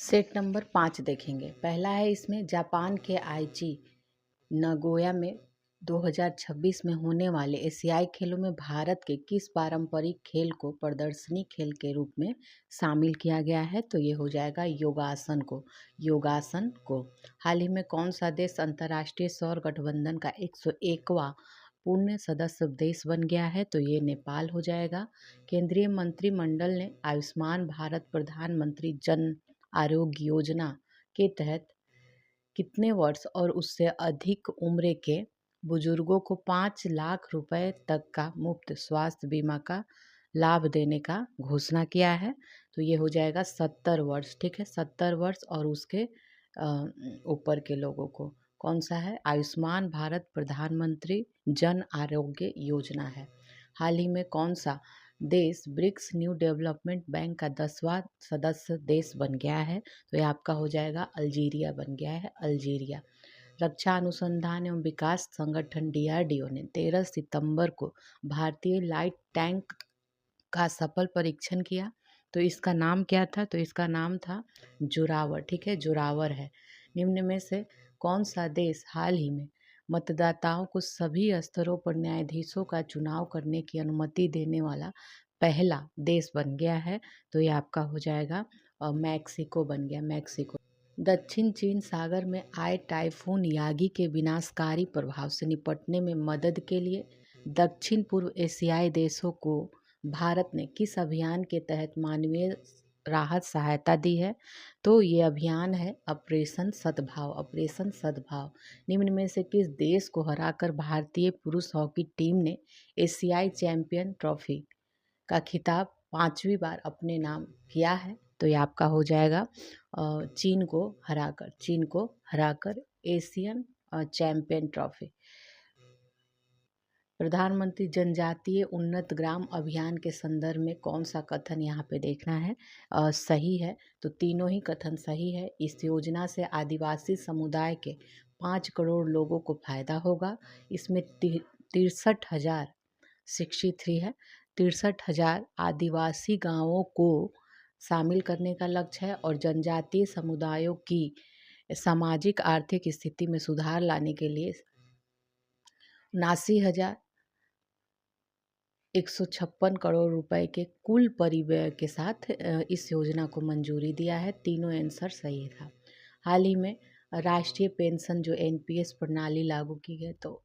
Set number 5 देखेंगे। पहला है इसमें जापान के आईची नगोया में 2026 में होने वाले एशियाई खेलों में भारत के किस पारंपरिक खेल को प्रदर्शनी खेल के रूप में शामिल किया गया है? तो ये हो जाएगा योगासन को। हाल ही में कौन सा देश अंतर्राष्ट्रीय सौर गठबंधन का 101वां पूर्ण सदस्य देश बन गया है? तो ये नेपाल हो जाएगा। केंद्रीय मंत्रिमंडल ने आयुष्मान भारत प्रधानमंत्री जन आरोग्य योजना के तहत कितने वर्ष और उससे अधिक उम्र के बुजुर्गों को 5 लाख रुपए तक का मुफ्त स्वास्थ्य बीमा का लाभ देने का घोषणा किया है? तो ये हो जाएगा 70 वर्ष। ठीक है, 70 वर्ष और उसके ऊपर के लोगों को। कौन सा है? आयुष्मान भारत प्रधानमंत्री जन आरोग्य योजना है। हाल ही में कौन सा देश ब्रिक्स न्यू डेवलपमेंट बैंक का 10वां सदस्य देश बन गया है? तो ये आपका हो जाएगा अल्जीरिया बन गया है, अल्जीरिया। रक्षा अनुसंधान एवं विकास संगठन DRDO ने 13 सितंबर को भारतीय लाइट टैंक का सफल परीक्षण किया। तो इसका नाम क्या था? तो इसका नाम था जोरावर। ठीक है, जोरावर है। निम्न में से कौन सा देश हाल ही में मतदाताओं को सभी स्तरों पर न्यायाधीशों का चुनाव करने की अनुमति देने वाला पहला देश बन गया है? तो ये आपका हो जाएगा मैक्सिको बन गया, मैक्सिको। दक्षिण चीन सागर में आए टाइफून यागी के विनाशकारी प्रभाव से निपटने में मदद के लिए दक्षिण पूर्व एशियाई देशों को भारत ने किस अभियान के तहत मानवीय राहत सहायता दी है? तो ये अभियान है ऑपरेशन सद्भाव, ऑपरेशन सद्भाव। निम्न में से किस देश को हराकर भारतीय पुरुष हॉकी टीम ने एशियाई चैंपियन ट्रॉफी का खिताब 5वीं बार अपने नाम किया है? तो ये आपका हो जाएगा चीन को हराकर एशियन चैंपियन ट्रॉफी। प्रधानमंत्री जनजातीय उन्नत ग्राम अभियान के संदर्भ में कौन सा कथन यहाँ पे देखना है सही है? तो तीनों ही कथन सही है। इस योजना से आदिवासी समुदाय के 5 करोड़ लोगों को फायदा होगा। इसमें 63,000 शिक्षित ही है, 63,000 आदिवासी गांवों को शामिल करने का लक्ष्य है और जनजातीय समुदायों की सामाजिक आर्थिक स्थिति में सुधार लाने के लिए 79,156 करोड़ रुपए के कुल परिव्यय के साथ इस योजना को मंजूरी दिया है। तीनों आंसर सही था। हाल ही में राष्ट्रीय पेंशन जो NPS प्रणाली लागू की है, तो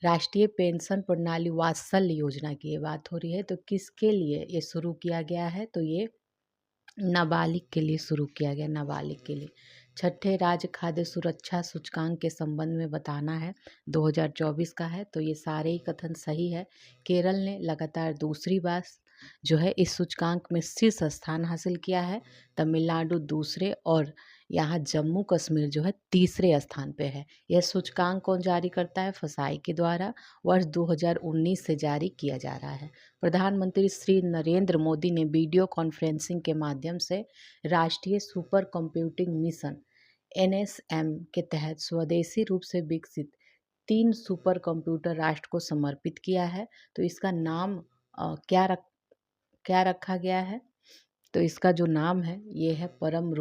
राष्ट्रीय पेंशन प्रणाली वात्सल्य योजना की ये बात हो रही है। तो किसके लिए ये शुरू किया गया है? तो ये नाबालिग के लिए शुरू किया गया, नाबालिग के लिए। छठे राज्य खाद्य सुरक्षा सूचकांक के संबंध में बताना है, 2024 का है। तो ये सारे ही कथन सही है। केरल ने लगातार दूसरी बार जो है इस सूचकांक में शीर्ष स्थान हासिल किया है। तमिलनाडु दूसरे और यहाँ जम्मू कश्मीर जो है तीसरे स्थान पे है। यह सूचकांक कौन जारी करता है? फसाई के द्वारा वर्ष 2019 से जारी किया जा रहा है। प्रधानमंत्री श्री नरेंद्र मोदी ने वीडियो कॉन्फ्रेंसिंग के माध्यम से राष्ट्रीय सुपर कंप्यूटिंग मिशन NSM के तहत स्वदेशी रूप से विकसित 3 सुपर कंप्यूटर राष्ट्र को समर्पित किया है। तो इसका नाम क्या रखा गया है? तो इसका जो नाम है ये है परम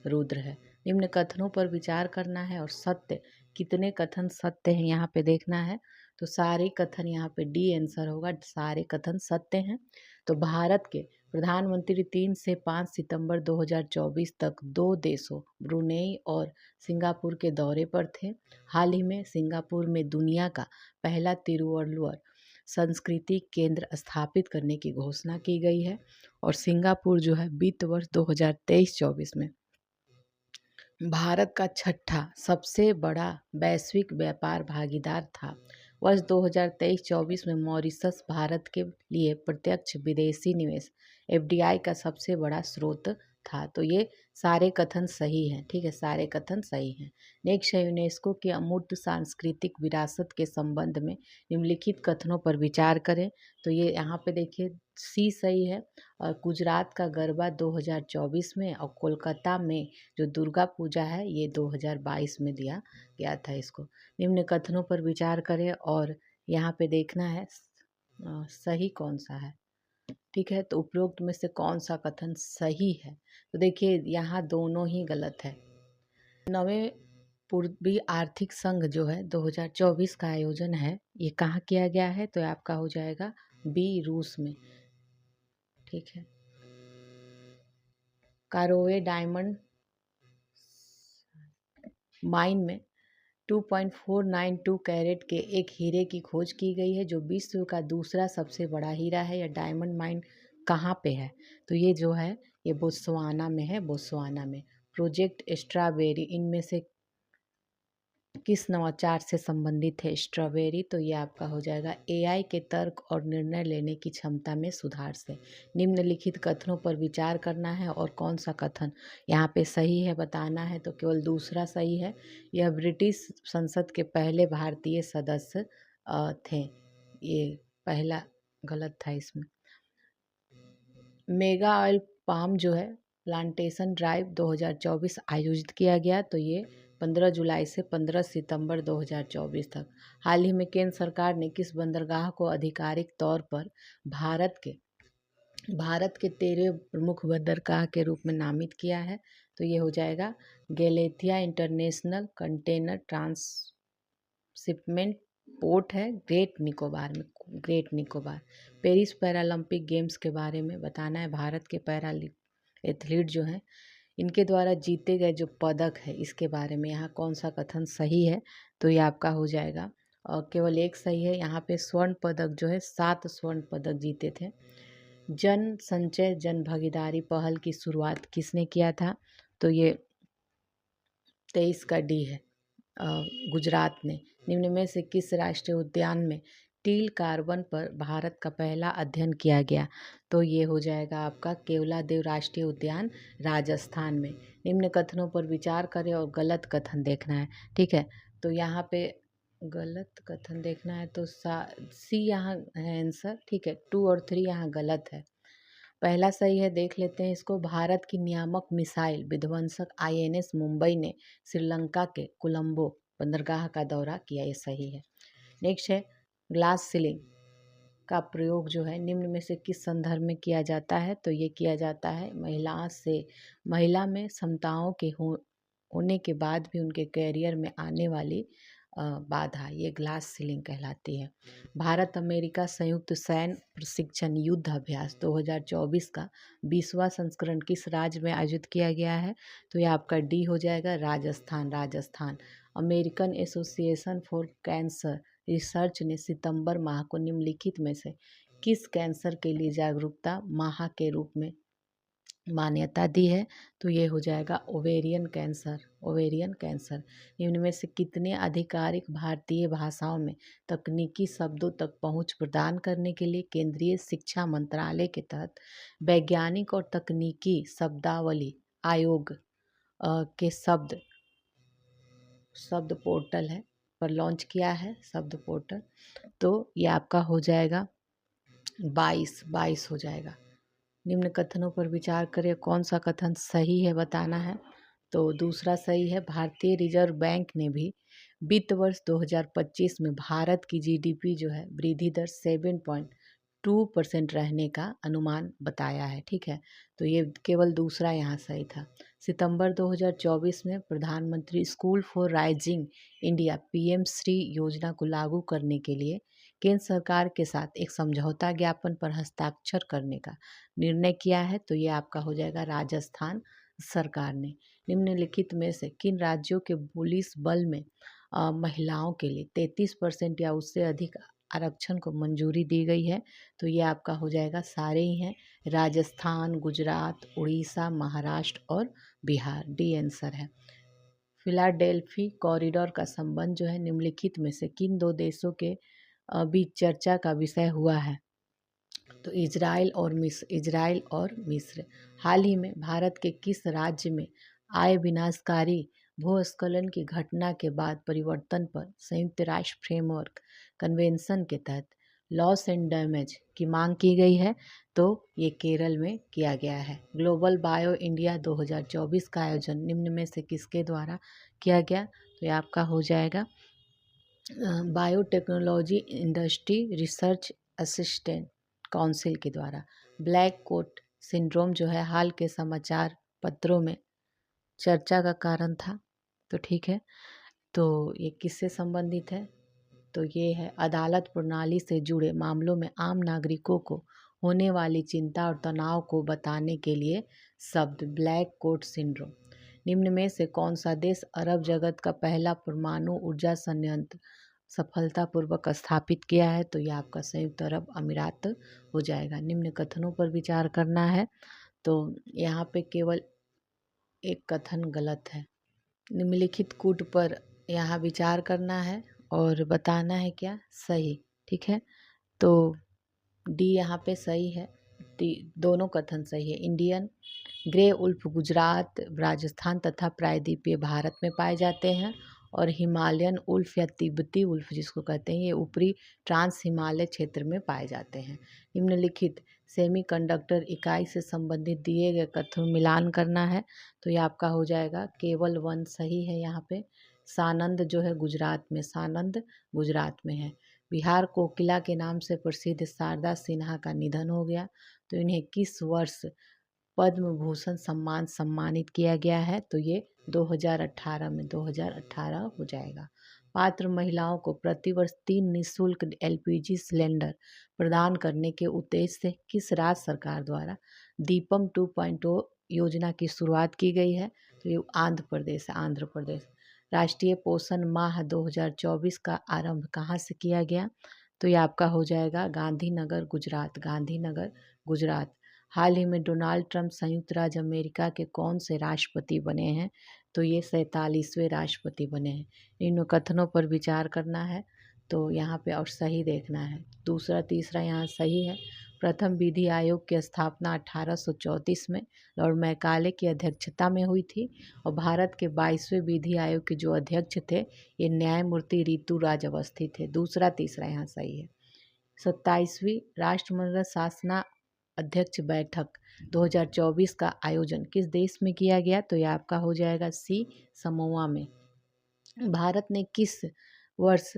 रुद्र है। निम्न कथनों पर विचार करना है और सत्य कितने कथन सत्य हैं यहाँ पे देखना है। तो सारे कथन यहाँ पे D आंसर होगा, सारे कथन सत्य हैं। तो भारत के प्रधानमंत्री 3 से 5 सितंबर 2024 तक 2 देशों ब्रुनेई और सिंगापुर के दौरे पर थे। हाल ही में सिंगापुर में दुनिया का पहला तिरुवल्लुवर संस्कृति केंद्र स्थापित करने की घोषणा की गई है और सिंगापुर जो है वित्त वर्ष 2023-24 में भारत का छठा सबसे बड़ा वैश्विक व्यापार भागीदार था। वर्ष 2023-24 में मॉरिशस भारत के लिए प्रत्यक्ष विदेशी निवेश FDI का सबसे बड़ा स्रोत था। तो ये सारे कथन सही हैं। ठीक है, सारे कथन सही हैं। नेक्स्ट है यूनेस्को की अमूर्त सांस्कृतिक विरासत के संबंध में निम्नलिखित कथनों पर विचार करें। तो ये यहाँ पे देखिए C सही है। और गुजरात का गरबा 2024 में और कोलकाता में जो दुर्गा पूजा है ये 2022 में दिया गया था इसको। निम्न कथनों पर विचार करें और यहाँ पे देखना है सही कौन सा है। ठीक है, तो उपरोक्त में से कौन सा कथन सही है? तो देखिए यहाँ दोनों ही गलत है। 9वें पूर्वी आर्थिक संघ जो है 2024 का आयोजन है, ये कहाँ किया गया है? तो आपका हो जाएगा बी, रूस में। ठीक है, कारोवे डायमंड माइन में 2.492 कैरेट के एक हीरे की खोज की गई है, जो विश्व का दूसरा सबसे बड़ा हीरा है। यह डायमंड माइन कहाँ पे है? तो ये जो है ये बोत्सवाना में है, बोत्सवाना में। प्रोजेक्ट स्ट्रॉबेरी इनमें से किस नवाचार से संबंधित है स्ट्रॉबेरी? तो ये आपका हो जाएगा एआई के तर्क और निर्णय लेने की क्षमता में सुधार से। निम्नलिखित कथनों पर विचार करना है और कौन सा कथन यहाँ पे सही है बताना है। तो केवल दूसरा सही है। यह ब्रिटिश संसद के पहले भारतीय सदस्य थे। ये पहला गलत था इसमें। मेगा ऑयल पाम जो है प्लांटेशन ड्राइव 2024 आयोजित किया गया, तो ये 15 जुलाई से 15 सितंबर 2024 तक। हाल ही में केंद्र सरकार ने किस बंदरगाह को आधिकारिक तौर पर भारत के 13 प्रमुख बंदरगाह के रूप में नामित किया है? तो ये हो जाएगा Galathea international container transshipment port है ग्रेट निकोबार में, great Nicobar. Paris Paralympic games के बारे में बताना है। भारत के पैरा एथलीट जो हैं इनके द्वारा जीते गए जो पदक है इसके बारे में यहाँ कौन सा कथन सही है? तो ये आपका हो जाएगा और केवल एक सही है। यहाँ पे स्वर्ण पदक जो है 7 स्वर्ण पदक जीते थे। जन संचय जन भागीदारी पहल की शुरुआत किसने किया था? तो ये 23 का डी है, गुजरात ने। निम्न में से किस राष्ट्रीय उद्यान में टील कार्बन पर भारत का पहला अध्ययन किया गया? तो ये हो जाएगा आपका केवलादेव राष्ट्रीय उद्यान, राजस्थान में। निम्न कथनों पर विचार करें और गलत कथन देखना है। ठीक है, तो यहाँ पे गलत कथन देखना है तो सी यहाँ है आंसर। ठीक है, 2 और 3 यहाँ गलत है। पहला सही है, देख लेते हैं इसको। भारत की नियामक मिसाइल विध्वंसक आईएनएस मुंबई ने श्रीलंका के कोलंबो बंदरगाह का दौरा किया, ये सही है। नेक्स्ट है ग्लास सीलिंग का प्रयोग जो है निम्न में से किस संदर्भ में किया जाता है? तो ये किया जाता है महिला में समताओं के होने के बाद भी उनके करियर में आने वाली बाधा, ये ग्लास सीलिंग कहलाती है। भारत अमेरिका संयुक्त सैन्य प्रशिक्षण युद्ध अभ्यास 2024 का 20वां संस्करण किस राज्य में आयोजित किया गया है? तो ये आपका डी हो जाएगा, Rajasthan. Rajasthan. American association for cancer research ने सितंबर माह को निम्नलिखित में से किस कैंसर के लिए जागरूकता माह के रूप में मान्यता दी है? तो ये हो जाएगा ओवेरियन कैंसर, ओवेरियन कैंसर। निम्न में से कितने आधिकारिक भारतीय भाषाओं में तकनीकी शब्दों तक पहुंच प्रदान करने के लिए केंद्रीय शिक्षा मंत्रालय के तहत वैज्ञानिक और तकनीकी शब्दावली आयोग के शब्द पोर्टल है पर लॉन्च किया है, शब्द पोर्टल? तो ये आपका हो जाएगा 22 हो जाएगा। निम्न कथनों पर विचार करें, कौन सा कथन सही है बताना है। तो दूसरा सही है। भारतीय रिजर्व बैंक ने भी वित्त वर्ष 2025 में भारत की जीडीपी जो है वृद्धि दर 7.2% रहने का अनुमान बताया है। ठीक है, तो ये केवल दूसरा यहाँ सही था। सितंबर 2024 में प्रधानमंत्री school for rising India PM Shri योजना को लागू करने के लिए केंद्र सरकार के साथ एक समझौता ज्ञापन पर हस्ताक्षर करने का निर्णय किया है। तो ये आपका हो जाएगा राजस्थान सरकार ने। निम्नलिखित में से किन राज्यों के पुलिस बल में महिलाओं के लिए 33% या उससे अधिक आरक्षण को मंजूरी दी गई है? तो ये आपका हो जाएगा सारे ही हैं, राजस्थान, गुजरात, उड़ीसा, महाराष्ट्र और बिहार। डी आंसर है। फिलाडेल्फी कॉरिडोर का संबंध जो है निम्नलिखित में से किन दो देशों के बीच चर्चा का विषय हुआ है? तो इजराइल और मिस्र। हाल ही में भारत के किस राज्य में आए विनाशकारी भूस्खलन की घटना के बाद परिवर्तन पर संयुक्त राष्ट्र फ्रेमवर्क कन्वेंशन के तहत लॉस एंड डैमेज की मांग की गई है? तो ये केरल में किया गया है। ग्लोबल बायो इंडिया 2024 का आयोजन निम्न में से किसके द्वारा किया गया? तो ये आपका हो जाएगा biotechnology industry research assistant council के द्वारा। ब्लैक कोट सिंड्रोम जो है हाल के समाचार पत्रों में चर्चा का कारण था। तो ठीक है, तो ये किससे संबंधित है? तो ये है अदालत प्रणाली से जुड़े मामलों में आम नागरिकों को होने वाली चिंता और तनाव को बताने के लिए शब्द ब्लैक कोट सिंड्रोम। निम्न में से कौन सा देश अरब जगत का पहला परमाणु ऊर्जा संयंत्र सफलतापूर्वक स्थापित किया है? तो ये आपका संयुक्त अरब अमीरात हो जाएगा। निम्न कथनों पर विचार करना है। तो यहाँ पे केवल एक कथन गलत है। निम्नलिखित कूट पर यहाँ विचार करना है और बताना है क्या सही। ठीक है, तो डी यहाँ पे सही है। दोनों कथन सही है। Indian grey wolf Gujarat, Rajasthan तथा प्रायद्वीपीय भारत में पाए जाते हैं और हिमालयन उल्फ या तिब्बती उल्फ जिसको कहते हैं ये ऊपरी ट्रांस हिमालय क्षेत्र में पाए जाते हैं। निम्नलिखित सेमीकंडक्टर इकाई से संबंधित दिए गए कथनों मिलान करना है। तो ये आपका हो जाएगा केवल वन सही है। यहाँ पे सानंद जो है गुजरात में, सानंद गुजरात में है। बिहार कोकिला के नाम से प्रसिद्ध शारदा सिन्हा का निधन हो गया। तो इन्हें किस वर्ष पद्म भूषण सम्मान सम्मानित किया गया है? तो ये 2018 में, 2018 हो जाएगा। पात्र महिलाओं को प्रतिवर्ष 3 निःशुल्क एलपीजी सिलेंडर प्रदान करने के उद्देश्य से किस राज्य सरकार द्वारा दीपम 2.0 योजना की शुरुआत की गई है? तो ये आंध्र प्रदेश है, आंध्र प्रदेश। राष्ट्रीय पोषण माह 2024 का आरंभ कहाँ से किया गया? तो ये आपका हो जाएगा गांधीनगर गुजरात, गांधीनगर गुजरात। हाल ही में डोनाल्ड ट्रंप संयुक्त राज्य अमेरिका के कौन से राष्ट्रपति बने हैं? तो ये 47वें राष्ट्रपति बने हैं। इन कथनों पर विचार करना है। तो यहाँ पे और सही देखना है। दूसरा तीसरा यहाँ सही है। प्रथम विधि आयोग की स्थापना 1834 में लॉर्ड मैकाले की अध्यक्षता में हुई थी और भारत के 22वें विधि आयोग के जो अध्यक्ष थे ये न्यायमूर्ति ऋतुराज अवस्थी थे। दूसरा तीसरा यहाँ सही है। 27वीं राष्ट्रमंडल शासना अध्यक्ष बैठक 2024 का आयोजन किस देश में किया गया? तो यह आपका हो जाएगा सी, समोआ में। भारत ने किस वर्ष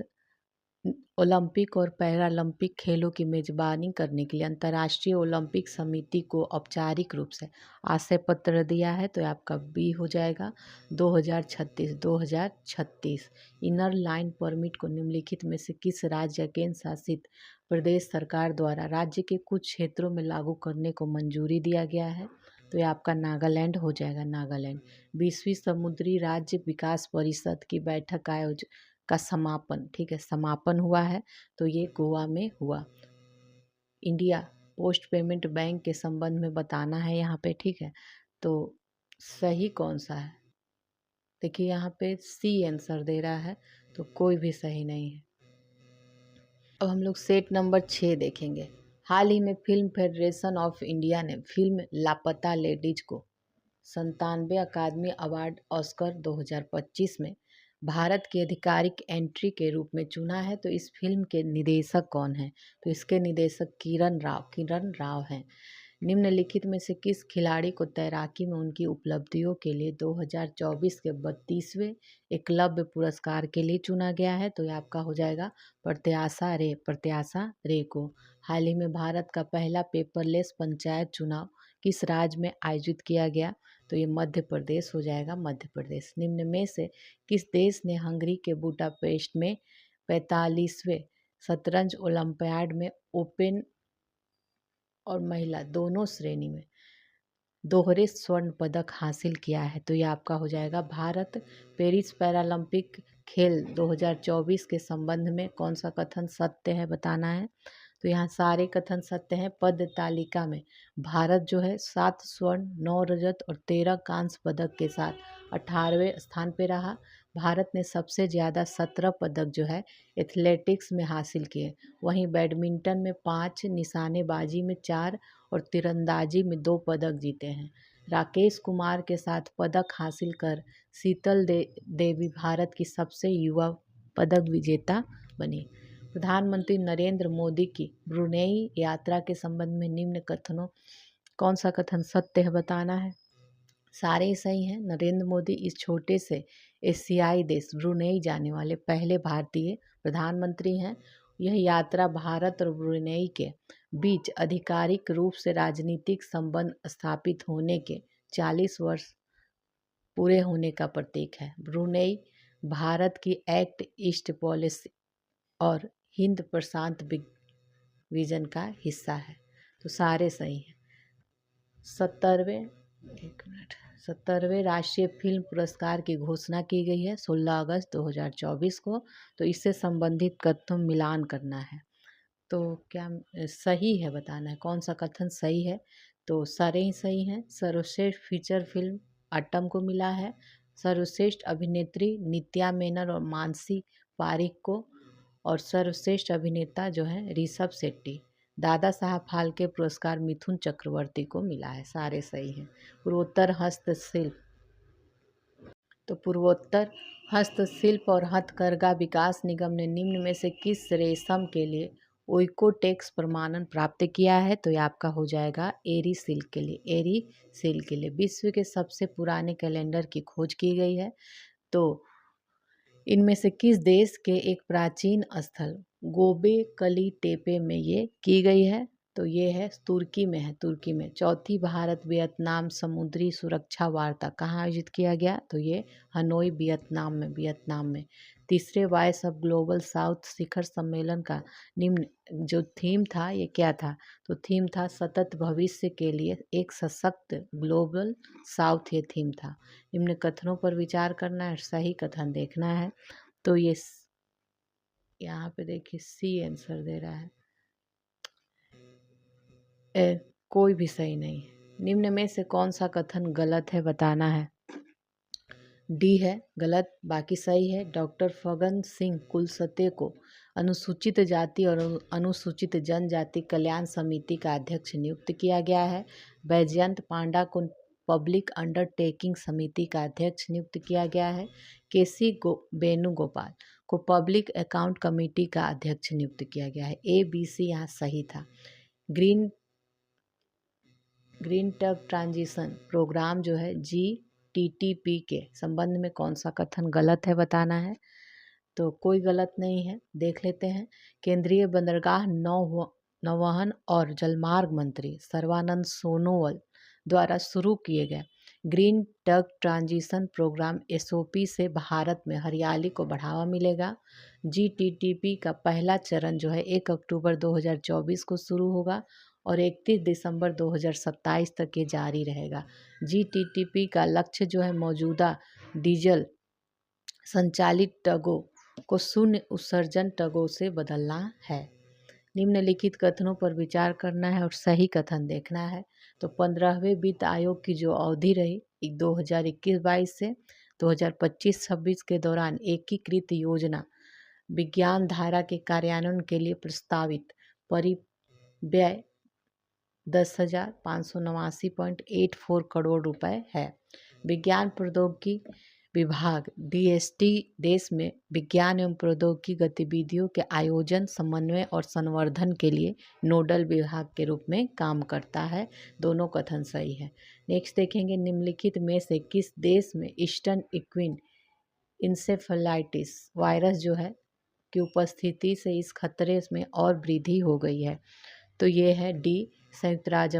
ओलंपिक और पैरालंपिक खेलों की मेजबानी करने के लिए अंतर्राष्ट्रीय ओलंपिक समिति को औपचारिक रूप से आशय पत्र दिया है? तो आपका बी हो जाएगा 2036, 2036। इनर लाइन परमिट को निम्नलिखित में से किस राज्य या केंद्र शासित प्रदेश सरकार द्वारा राज्य के कुछ क्षेत्रों में लागू करने को मंजूरी दिया गया है? तो ये आपका नागालैंड हो जाएगा, नागालैंड। 20वीं समुद्री राज्य विकास परिषद की बैठक का समापन, ठीक है, समापन हुआ है। तो ये गोवा में हुआ। इंडिया पोस्ट पेमेंट बैंक के संबंध में बताना है यहाँ पे, ठीक है। तो सही कौन सा है? देखिए यहाँ पे सी आंसर दे रहा है, तो कोई भी सही नहीं है। अब हम लोग सेट नंबर 6 देखेंगे। हाल ही में फिल्म फेडरेशन ऑफ इंडिया ने फिल्म लापता लेडीज को 97वें अकादमी अवार्ड ऑस्कर 2025 में भारत की आधिकारिक एंट्री के रूप में चुना है। तो इस फिल्म के निर्देशक कौन हैं? तो इसके निर्देशक किरण राव हैं। निम्नलिखित में से किस खिलाड़ी को तैराकी में उनकी उपलब्धियों के लिए 2024 के 32वें एकलव्य पुरस्कार के लिए चुना गया है? तो ये आपका हो जाएगा प्रत्याशा रे को। हाल ही में भारत का पहला पेपरलेस पंचायत चुनाव किस राज्य में आयोजित किया गया? तो ये मध्य प्रदेश हो जाएगा, मध्य प्रदेश। निम्न में से किस देश ने हंगरी के बुडापेस्ट में 45वें शतरंज ओलंपियाड में ओपन और महिला दोनों श्रेणी में दोहरे स्वर्ण पदक हासिल किया है? तो ये आपका हो जाएगा भारत। पेरिस पैरालंपिक खेल 2024 के संबंध में कौन सा कथन सत्य है बताना है। तो यहाँ सारे कथन सत्य हैं। पद तालिका में भारत जो है 7 स्वर्ण, 9 रजत और 13 कांस्य पदक के साथ 18वें स्थान पे रहा। भारत ने सबसे ज़्यादा 17 पदक जो है एथलेटिक्स में हासिल किए। वहीं बैडमिंटन में 5, निशानेबाजी में 4 और तीरंदाजी में 2 पदक जीते हैं। राकेश कुमार के साथ पदक हासिल कर शीतल देवी भारत की सबसे युवा पदक विजेता बनी। प्रधानमंत्री नरेंद्र मोदी की ब्रुनेई यात्रा के संबंध में निम्न कथनों कौन सा कथन सत्य है बताना है। सारे ही सही हैं। नरेंद्र मोदी इस छोटे से एशियाई देश ब्रुनेई जाने वाले पहले भारतीय प्रधानमंत्री हैं यह यात्रा भारत और ब्रुनेई के बीच आधिकारिक रूप से राजनीतिक संबंध स्थापित होने के 40 वर्ष पूरे होने का प्रतीक है। ब्रुनेई भारत की एक्ट ईस्ट पॉलिसी और हिंद प्रशांत विजन का हिस्सा है। तो सारे सही हैं। 70वें राष्ट्रीय फिल्म पुरस्कार की घोषणा की गई है 16 अगस्त 2024 को। तो इससे संबंधित कथन मिलान करना है। तो क्या सही है बताना है कौन सा कथन सही है। तो सारे ही सही हैं। सर्वश्रेष्ठ फीचर फिल्म अट्टम को मिला है। सर्वश्रेष्ठ अभिनेत्री नित्या मेनन और मानसी पारिक को, और सर्वश्रेष्ठ अभिनेता जो है ऋषभ शेट्टी। दादा साहब फाल्के पुरस्कार मिथुन चक्रवर्ती को मिला है। सारे सही हैं। पूर्वोत्तर हस्तशिल्प, तो पूर्वोत्तर हस्तशिल्प और हथकरघा विकास निगम ने निम्न में से किस रेशम के लिए ओइकोटेक्स प्रमाणन प्राप्त किया है। तो ये आपका हो जाएगा एरी सिल्क के लिए। एरी सिल्क के लिए विश्व के सबसे पुराने कैलेंडर की खोज की गई है। तो इनमें से किस देश के एक प्राचीन स्थल गोबेकली टेपे में ये की गई है। तो ये है तुर्की में है। तुर्की में चौथी भारत वियतनाम समुद्री सुरक्षा वार्ता कहाँ आयोजित किया गया। तो ये हनोई वियतनाम में। तीसरे वॉइस ऑफ ग्लोबल साउथ शिखर सम्मेलन का निम्न जो थीम था ये क्या था। तो थीम था सतत भविष्य के लिए एक सशक्त ग्लोबल साउथ। ये थीम था। निम्न कथनों पर विचार करना है, सही कथन देखना है। तो ये यहाँ पे देखिए सी आंसर दे रहा है। कोई भी सही नहीं है। निम्न में से कौन सा कथन गलत है बताना है। डी है गलत, बाकी सही है। डॉक्टर फगन सिंह कुलसते को अनुसूचित जाति और अनुसूचित जनजाति कल्याण समिति का अध्यक्ष नियुक्त किया गया है। बैजयंत पांडा को पब्लिक अंडरटेकिंग समिति का अध्यक्ष नियुक्त किया गया है। केसी वेणुगोपाल को पब्लिक अकाउंट कमेटी का अध्यक्ष नियुक्त किया गया है। ए बी सी यहाँ सही था। ग्रीन टग ट्रांजिशन प्रोग्राम जो है GTTP के संबंध में कौन सा कथन गलत है बताना है। तो कोई गलत नहीं है, देख लेते हैं। केंद्रीय बंदरगाह नौवहन और जलमार्ग मंत्री सर्बानंद सोनोवाल द्वारा शुरू किए गए green tug transition programme SOP से भारत में हरियाली को बढ़ावा मिलेगा। GTTP का पहला चरण जो है 1 अक्टूबर 2024 को शुरू होगा और 31 दिसंबर 2027 तक ये जारी रहेगा। GTTP का लक्ष्य जो है मौजूदा डीजल संचालित टगों को शून्य उत्सर्जन टगों से बदलना है। निम्नलिखित कथनों पर विचार करना है और सही कथन देखना है। तो 15वें वित्त आयोग की जो अवधि रही 2021-22 से 2025-26 के दौरान एकीकृत योजना विज्ञान धारा के कार्यान्वयन के लिए प्रस्तावित परिव्यय 10,589.84 करोड़ रुपए है। विज्ञान प्रौद्योगिकी विभाग DST देश में विज्ञान एवं प्रौद्योगिकी गतिविधियों के आयोजन, समन्वय और संवर्धन के लिए नोडल विभाग के रूप में काम करता है। दोनों कथन सही है। नेक्स्ट देखेंगे, निम्नलिखित में से किस देश में ईस्टर्न इक्विन इंसेफेलाइटिस वायरस जो है की उपस्थिति से इस खतरे में और वृद्धि हो गई है। तो ये है डी संयुक्त राज्य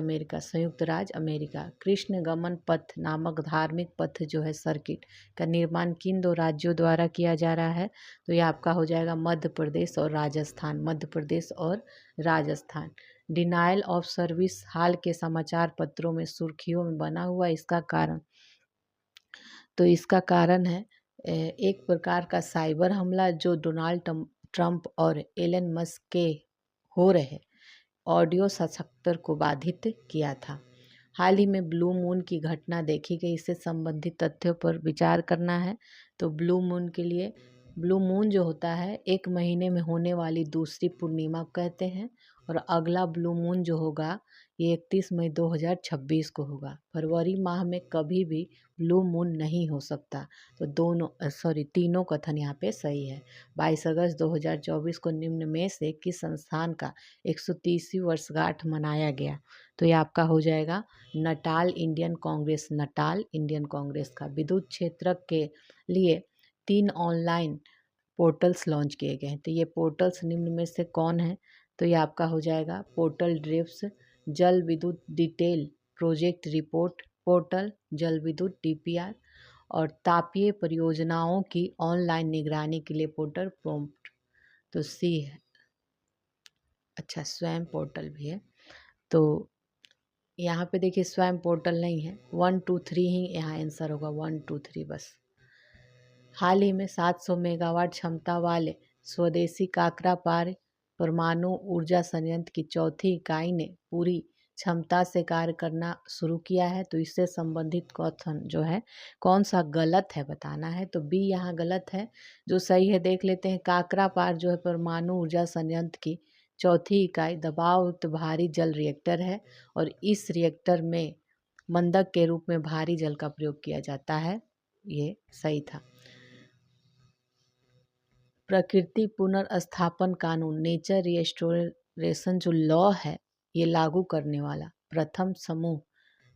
अमेरिका। कृष्ण गमन पथ नामक धार्मिक पथ जो है सर्किट का निर्माण किन दो राज्यों द्वारा किया जा रहा है। तो ये आपका हो जाएगा मध्य प्रदेश और राजस्थान। डिनायल ऑफ सर्विस हाल के समाचार पत्रों में सुर्खियों में बना हुआ, इसका कारण तो इसका कारण है एक प्रकार का साइबर हमला जो डोनाल्ड ट्रंप और एलन मस्क के हो रहे ऑडियो साक्षात्कार को बाधित किया था। हाल ही में ब्लू मून की घटना देखी गई, इससे संबंधित तथ्यों पर विचार करना है। तो ब्लू मून जो होता है 1 महीने में होने वाली दूसरी पूर्णिमा कहते हैं, और अगला ब्लू मून जो होगा ये 31 मई 2026 को होगा। फरवरी माह में कभी भी ब्लू मून नहीं हो सकता। तो तीनों कथन यहाँ पे सही है। 22 अगस्त 2024 को निम्न में से किस संस्थान का 130वीं वर्षगांठ मनाया गया। तो ये आपका हो जाएगा नटाल इंडियन कांग्रेस का। विद्युत क्षेत्र के लिए 3 ऑनलाइन पोर्टल्स लॉन्च किए गए हैं। तो ये पोर्टल्स निम्न में से कौन है? तो ये आपका हो जाएगा पोर्टल ड्रिफ्स, जल विद्युत डिटेल प्रोजेक्ट रिपोर्ट पोर्टल, जल विद्युत डीपीआर और तापीय परियोजनाओं की ऑनलाइन निगरानी के लिए पोर्टल प्रॉम्प्ट। तो सी है। अच्छा, स्वयं पोर्टल भी है। तो यहाँ पे देखिए स्वयं पोर्टल नहीं है, 1 2 3 ही यहाँ आंसर होगा, 1 2 3 बस। हाल ही में 700 मेगावाट क्षमता वाले स्वदेशी काकरा पार परमाणु ऊर्जा संयंत्र की चौथी इकाई ने पूरी क्षमता से कार्य करना शुरू किया है। तो इससे संबंधित कथन जो है कौन सा गलत है बताना है। तो बी यहाँ गलत है, जो सही है देख लेते हैं। काकरा पार जो है परमाणु ऊर्जा संयंत्र की चौथी इकाई दबाव युक्त भारी जल रिएक्टर है और इस रिएक्टर में मंदक के रूप में भारी जल का प्रयोग किया जाता है। ये सही था। प्रकृति पुनर्स्थापन कानून नेचर रिस्टोरेशन जो लॉ है ये लागू करने वाला प्रथम समूह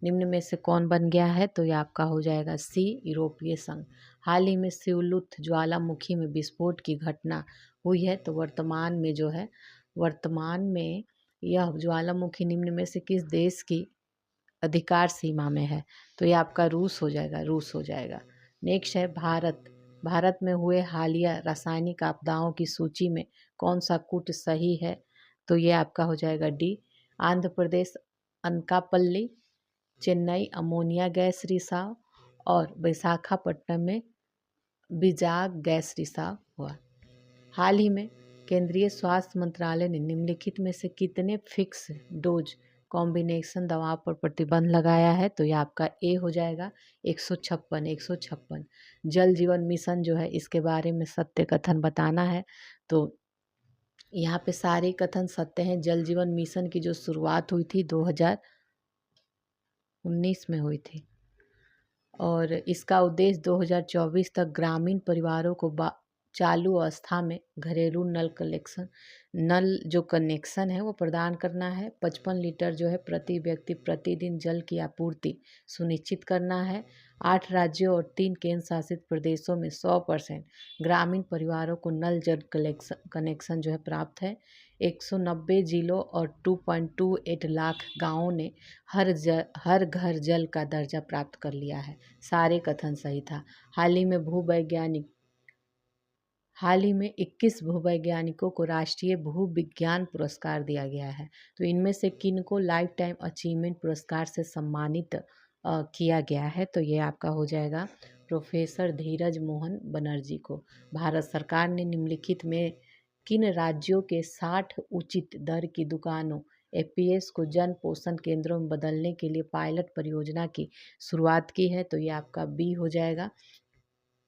निम्न में से कौन बन गया है? तो ये आपका हो जाएगा सी, यूरोपीय संघ। हाल ही में शिवलुथ ज्वालामुखी में विस्फोट की घटना हुई है। तो वर्तमान में यह ज्वालामुखी निम्न में से किस देश की अधिकार सीमा में है? तो ये आपका रूस हो जाएगा, रूस हो जाएगा। नेक्स्ट है भारत में हुए हालिया रासायनिक आपदाओं की सूची में कौन सा कूट सही है? तो ये आपका हो जाएगा D, Andhra Pradesh Anakapalli, Chennai ammonia gas रिसाव और विशाखापट्टनम में बिजाग गैस रिसाव हुआ। हाल ही में केंद्रीय स्वास्थ्य मंत्रालय ने निम्नलिखित में से कितने फिक्स डोज कॉम्बिनेशन दवाओं पर प्रतिबंध लगाया है? तो ये आपका ए हो जाएगा 156। जल जीवन मिशन जो है इसके बारे में सत्य कथन बताना है। तो यहाँ पे सारे कथन सत्य हैं। जल जीवन मिशन की जो शुरुआत हुई थी 2019 में हुई थी और इसका उद्देश्य 2024 तक ग्रामीण परिवारों को चालू अवस्था में घरेलू नल जो कनेक्शन है वो प्रदान करना है। 55 लीटर जो है प्रति व्यक्ति प्रतिदिन जल की आपूर्ति सुनिश्चित करना है। 8 राज्यों और 3 केंद्र शासित प्रदेशों में 100% ग्रामीण परिवारों को नल जल कनेक्शन जो है प्राप्त है। 190 जिलों और 2.28 लाख गाँवों ने हर घर जल का दर्जा प्राप्त कर लिया है। सारे कथन सही था। हाल ही में 21 भूवैज्ञानिकों को राष्ट्रीय भूविज्ञान पुरस्कार दिया गया है। तो इनमें से किन को लाइफ टाइम अचीवमेंट पुरस्कार से सम्मानित किया गया है? तो ये आपका हो जाएगा प्रोफेसर धीरज मोहन बनर्जी को। भारत सरकार ने निम्नलिखित में किन राज्यों के 60 उचित दर की दुकानों एपीएस को जन पोषण केंद्रों में बदलने के लिए पायलट परियोजना की शुरुआत की है? तो ये आपका बी हो जाएगा,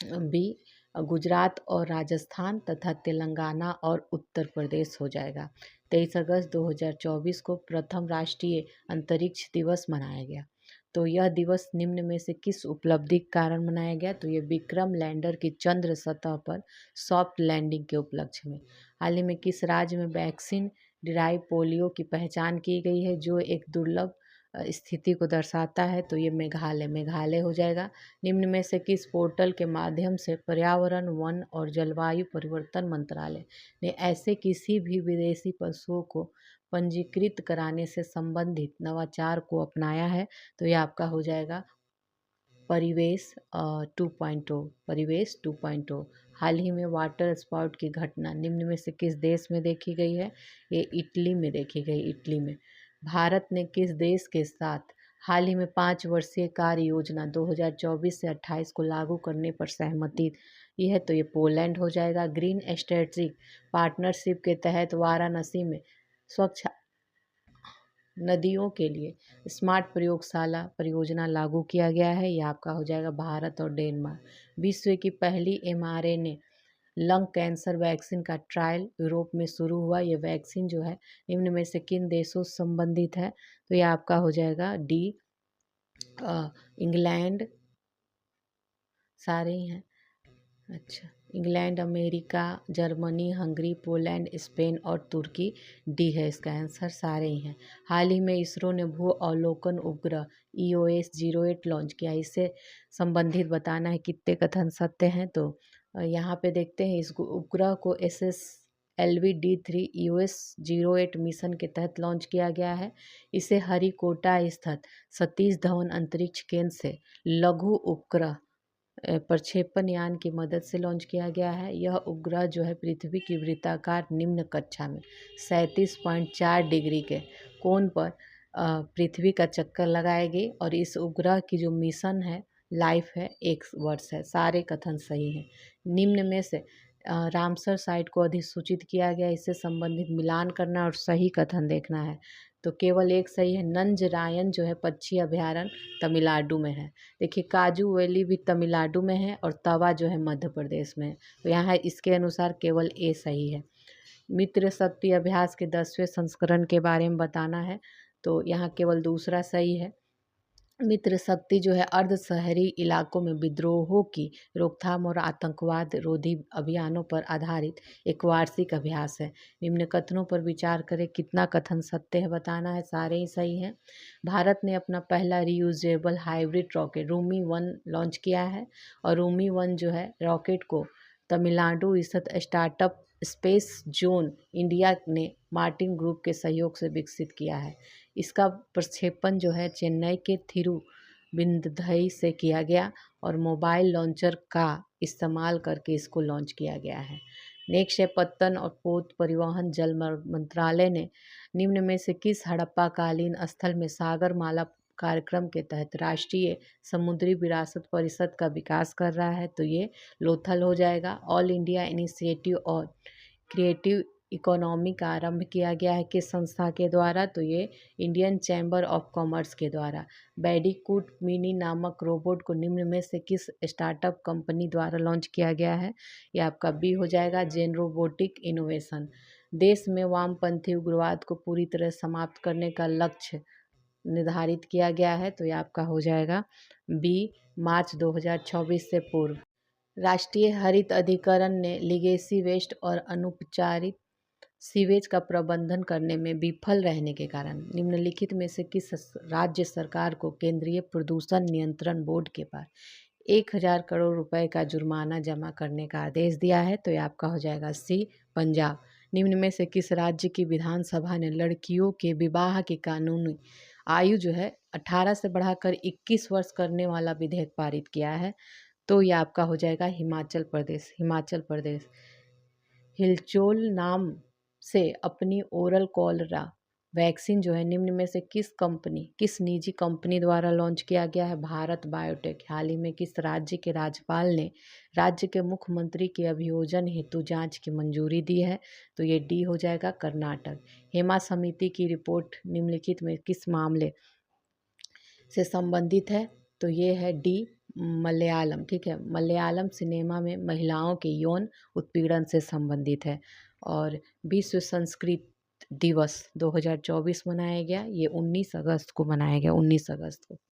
बी गुजरात और राजस्थान तथा तेलंगाना और उत्तर प्रदेश हो जाएगा। 23 अगस्त 2024 को प्रथम राष्ट्रीय अंतरिक्ष दिवस मनाया गया। तो यह दिवस निम्न में से किस उपलब्धि के कारण मनाया गया? तो ये विक्रम लैंडर की चंद्र सतह पर सॉफ्ट लैंडिंग के उपलक्ष्य में। हाल ही में किस राज्य में वैक्सीन डिराइव पोलियो की पहचान की गई है जो एक दुर्लभ स्थिति को दर्शाता है? तो ये मेघालय हो जाएगा। निम्न में से किस पोर्टल के माध्यम से पर्यावरण वन और जलवायु परिवर्तन मंत्रालय ने ऐसे किसी भी विदेशी पशुओं को पंजीकृत कराने से संबंधित नवाचार को अपनाया है? तो ये आपका हो जाएगा परिवेश 2.0, परिवेश 2.0। हाल ही में वाटर स्पाउट की घटना निम्न में से किस देश में देखी गई है? ये इटली में देखी गई, इटली में। भारत ने किस देश के साथ हाल ही में 5 वर्षीय कार्य योजना 2024 से 28 को लागू करने पर सहमति दी है? तो ये पोलैंड हो जाएगा। ग्रीन स्ट्रेटेजिक पार्टनरशिप के तहत वाराणसी में स्वच्छ नदियों के लिए स्मार्ट प्रयोगशाला परियोजना लागू किया गया है। यह आपका हो जाएगा भारत और डेनमार्क। विश्व की पहली mRNA लंग कैंसर वैक्सीन का ट्रायल यूरोप में शुरू हुआ। ये वैक्सीन जो है निम्न में से किन देशों से संबंधित है? तो ये आपका हो जाएगा डी, इंग्लैंड, सारे ही हैं। अच्छा, England, America, Germany, Hungary, Poland, Spain और तुर्की डी है इसका आंसर, सारे ही हैं। हाल ही में इसरो ने भू अवलोकन उपग्रह EOS-08 लॉन्च किया। इससे संबंधित बताना है कितने कथन सत्य हैं? तो यहाँ पे देखते हैं इस उपग्रह को SSLV-D3 US-08 मिशन के तहत लॉन्च किया गया है। इसे हरिकोटा स्थित सतीश धवन अंतरिक्ष केंद्र से लघु उपग्रह प्रक्षेपण यान की मदद से लॉन्च किया गया है। यह उपग्रह जो है पृथ्वी की वृत्ताकार निम्न कक्षा में 37.4 डिग्री के कोण पर पृथ्वी का चक्कर लगाएगी और इस उपग्रह की जो मिशन है लाइफ है 1 वर्ष है। सारे कथन सही हैं। निम्न में से रामसर साइट को अधिसूचित किया गया, इससे संबंधित मिलान करना और सही कथन देखना है। तो केवल एक सही है, नंजरायन जो है पक्षी अभयारण्य तमिलनाडु में है। देखिए काजू वैली भी तमिलनाडु में है और तवा जो है मध्य प्रदेश में है। तो यहाँ इसके अनुसार केवल ए सही है। मित्र शक्ति अभ्यास के 10वें संस्करण के बारे में बताना है, तो यहाँ केवल दूसरा सही है। मित्र शक्ति जो है अर्ध शहरी इलाकों में विद्रोहों की रोकथाम और आतंकवाद रोधी अभियानों पर आधारित एक वार्षिक अभ्यास है। निम्न कथनों पर विचार करें, कितना कथन सत्य है बताना है, सारे ही सही हैं। भारत ने अपना पहला रीयूजेबल हाइब्रिड रॉकेट रूमी-1 लॉन्च किया है और रूमी-1 जो है रॉकेट को तमिलनाडु स्थित स्टार्टअप स्पेस जोन इंडिया ने मार्टिन ग्रुप के सहयोग से विकसित किया है। इसका प्रक्षेपण जो है चेन्नई के थिरुविंदधई से किया गया और मोबाइल लॉन्चर का इस्तेमाल करके इसको लॉन्च किया गया है। नेक्स्ट है पत्तन और पोत परिवहन जल मंत्रालय ने निम्न में से किस हड़प्पाकालीन स्थल में सागरमाला कार्यक्रम के तहत राष्ट्रीय समुद्री विरासत परिषद का विकास कर रहा है, तो ये लोथल हो जाएगा। ऑल इंडिया इनिशिएटिव और क्रिएटिव इकोनॉमी का आरंभ किया गया है किस संस्था के द्वारा, तो ये इंडियन चैम्बर ऑफ कॉमर्स के द्वारा। बैडिकूट मिनी नामक रोबोट को निम्न में से किस स्टार्टअप कंपनी द्वारा लॉन्च किया गया है, ये आपका बी हो जाएगा, जेन रोबोटिक इनोवेशन। देश में वामपंथी उग्रवाद को पूरी तरह समाप्त करने का लक्ष्य निर्धारित किया गया है, तो ये आपका हो जाएगा बी, मार्च 2024 से पूर्व। राष्ट्रीय हरित अधिकरण ने लिगेसी वेस्ट और अनुपचारित सीवेज का प्रबंधन करने में विफल रहने के कारण निम्नलिखित में से किस राज्य सरकार को केंद्रीय प्रदूषण नियंत्रण बोर्ड के पास 1000 करोड़ रुपए का जुर्माना जमा करने का आदेश दिया है, तो ये आपका हो जाएगा सी, पंजाब। निम्न में से किस राज्य की विधानसभा ने लड़कियों के विवाह की कानूनी आयु जो है 18 से बढ़ाकर 21 वर्ष करने वाला विधेयक पारित किया है, तो ये आपका हो जाएगा हिमाचल प्रदेश। हिमाचल प्रदेश हिलचोल नाम से अपनी ओरल कॉलरा वैक्सीन जो है निम्न में से किस निजी कंपनी द्वारा लॉन्च किया गया है, भारत बायोटेक। हाल ही में किस राज्य के राज्यपाल ने राज्य के मुख्यमंत्री के अभियोजन हेतु जांच की मंजूरी दी है, तो ये डी हो जाएगा, कर्नाटक। हेमा समिति की रिपोर्ट निम्नलिखित में किस मामले से संबंधित है, तो ये है डी, मलयालम। ठीक है, मलयालम सिनेमा में महिलाओं के यौन उत्पीड़न से संबंधित है। और विश्व संस्कृत दिवस 2024 मनाया गया, ये 19 अगस्त को मनाया गया, 19 अगस्त को।